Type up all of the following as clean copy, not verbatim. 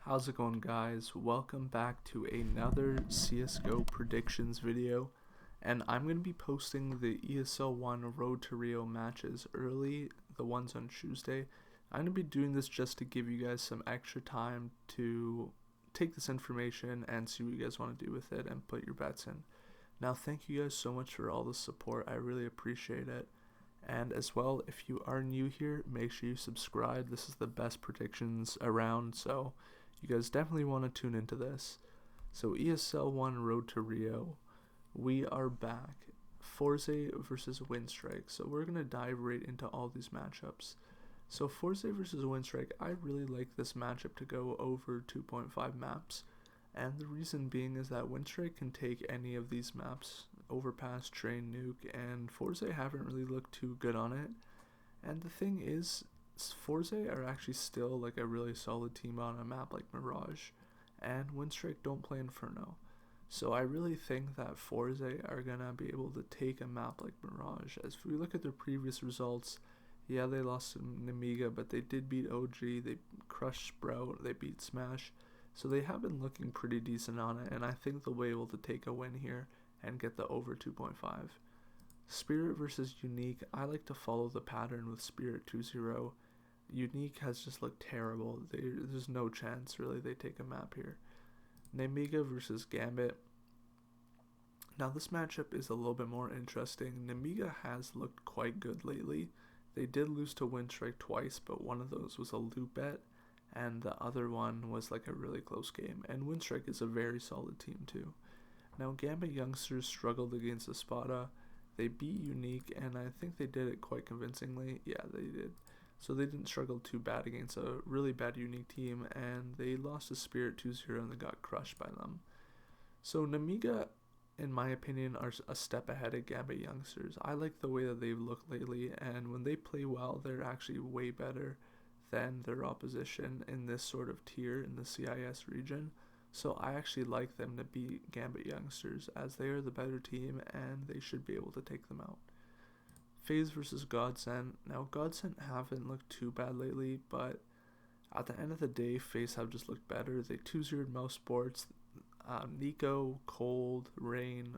How's it going, guys? Welcome back to another CSGO predictions video, and I'm going to be posting the ESL 1 Road to Rio matches early, the ones on Tuesday. I'm going to be doing this just to give you guys some extra time to take this information and see what you guys want to do with it and put your bets in. Now, thank you guys so much for all the support. I really appreciate it. And as well, if you are new here, make sure you subscribe. This is the best predictions around, so you guys definitely want to tune into this. So ESL 1 Road to Rio, we are back. Forze versus WinStrike. So we're going to dive right into all these matchups. So Forze versus WinStrike, I really like this matchup to go over 2.5 maps. And the reason being is that WinStrike can take any of these maps, Overpass, Train, Nuke, and Forze haven't really looked too good on it. And the thing is, Forze are actually still like a really solid team on a map like Mirage, and WinStrike don't play Inferno. So I really think that Forze are gonna be able to take a map like Mirage. As we look at their previous results, yeah, they lost to Nemiga, but they did beat OG, they crushed Sprout, they beat Smash. So they have been looking pretty decent on it, and I think they'll be able to take a win here and get the over 2.5. Spirit versus Unique, I like to follow the pattern with Spirit 2-0. Unique has just looked terrible. There's no chance really they take a map here. Nemiga versus Gambit. Now this matchup is a little bit more interesting. Nemiga has looked quite good lately. They did lose to WinStrike twice, but one of those was a loot bet, and the other one was like a really close game. And WinStrike is a very solid team too. Now Gambit youngsters struggled against Espada. They beat Unique, and I think they did it quite convincingly. Yeah, they did. So they didn't struggle too bad against a really bad Unique team, and they lost to Spirit 2-0 and they got crushed by them. So Nemiga, in my opinion, are a step ahead of Gambit youngsters. I like the way that they've looked lately, and when they play well, they're actually way better than their opposition in this sort of tier in the CIS region. So I actually like them to beat Gambit youngsters, as they are the better team and they should be able to take them out. FaZe versus Godsent. Now Godsent haven't looked too bad lately, but at the end of the day, FaZe have just looked better. They 2-0'd Mouse Sports. Nico, Cold, Rain,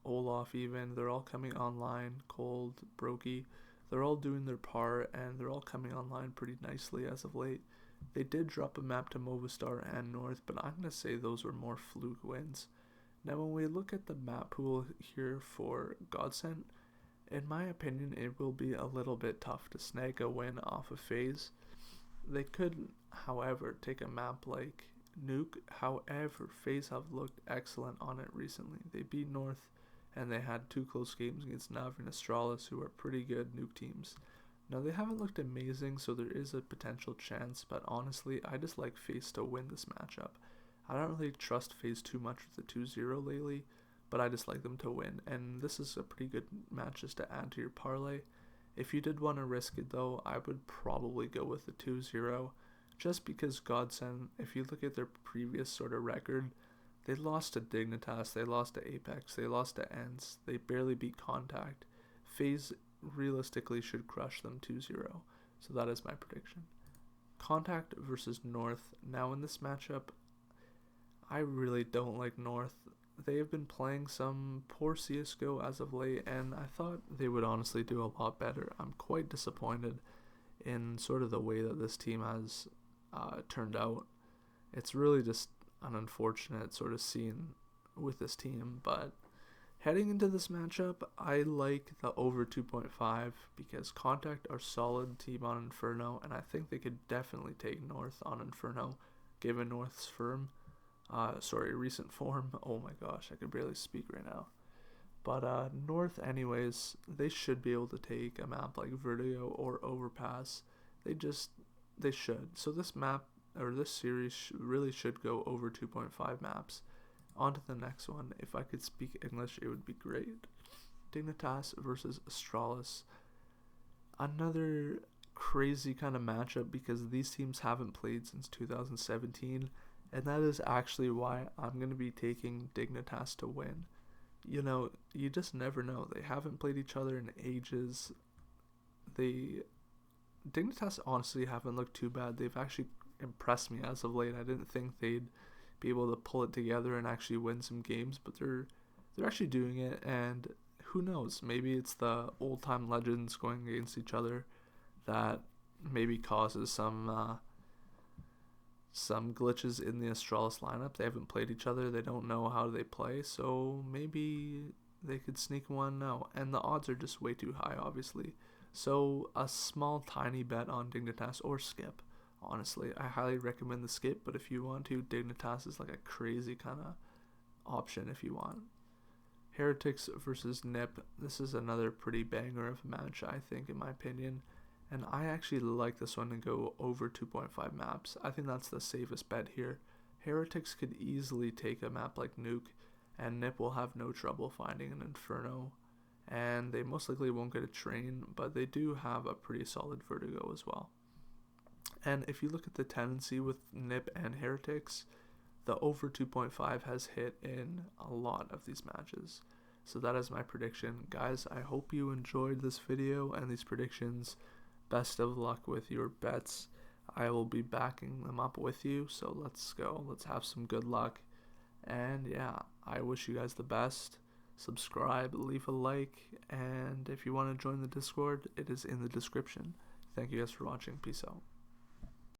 Olaf even, they're all coming online. Cold, Brokey, they're all doing their part and they're all coming online pretty nicely as of late. They did drop a map to Movistar and North, but I'm going to say those were more fluke wins. Now when we look at the map pool here for Godsent, in my opinion, it will be a little bit tough to snag a win off of FaZe. They could, however, take a map like Nuke. However, FaZe have looked excellent on it recently. They beat North, and they had 2 close games against Nav and Astralis, who are pretty good Nuke teams. Now, they haven't looked amazing, so there is a potential chance, but honestly, I just like FaZe to win this matchup. I don't really trust FaZe too much with the 2-0 lately, but I just like them to win, and this is a pretty good match just to add to your parlay. If you did want to risk it though, I would probably go with the 2-0, just because Godsent, if you look at their previous sort of record, they lost to Dignitas, they lost to Apex, they lost to ENCE, they barely beat Contact. FaZe realistically should crush them 2-0, so that is my prediction. Contact versus North. Now in this matchup, I really don't like North. They have been playing some poor CSGO as of late, and I thought they would honestly do a lot better. I'm quite disappointed in sort of the way that this team has turned out. It's really just an unfortunate sort of scene with this team, but heading into this matchup, I like the over 2.5 because Contact are solid team on Inferno, and I think they could definitely take North on Inferno, given North's recent form. Oh my gosh, I could barely speak right now. But North anyways, they should be able to take a map like Vertigo or Overpass. They should. So this map, or this series, really should go over 2.5 maps. On to the next one. If I could speak English, it would be great. Dignitas versus Astralis. Another crazy kind of matchup because these teams haven't played since 2017. And that is actually why I'm going to be taking Dignitas to win. You know, you just never know. They haven't played each other in ages. Dignitas honestly haven't looked too bad. They've actually impressed me as of late. I didn't think they'd be able to pull it together and actually win some games, but they're actually doing it. And who knows? Maybe it's the old time legends going against each other that maybe causes some glitches in the Astralis lineup. They haven't played each other. They don't know how they play, so maybe they could sneak one out. And the odds are just way too high, obviously. So a small, tiny bet on Dignitas or skip. Honestly, I highly recommend the skip, but if you want to, Dignitas is like a crazy kind of option if you want. Heretics versus Nip. This is another pretty banger of a match, I think, in my opinion. And I actually like this one to go over 2.5 maps. I think that's the safest bet here. Heretics could easily take a map like Nuke, and Nip will have no trouble finding an Inferno. And they most likely won't get a train, but they do have a pretty solid Vertigo as well. And if you look at the tendency with Nip and Heretics, the over 2.5 has hit in a lot of these matches. So that is my prediction. Guys, I hope you enjoyed this video and these predictions. Best of luck with your bets. I will be backing them up with you, so let's go. Let's have some good luck. And yeah, I wish you guys the best. Subscribe, leave a like, and if you want to join the Discord, it is in the description. Thank you guys for watching. Peace out.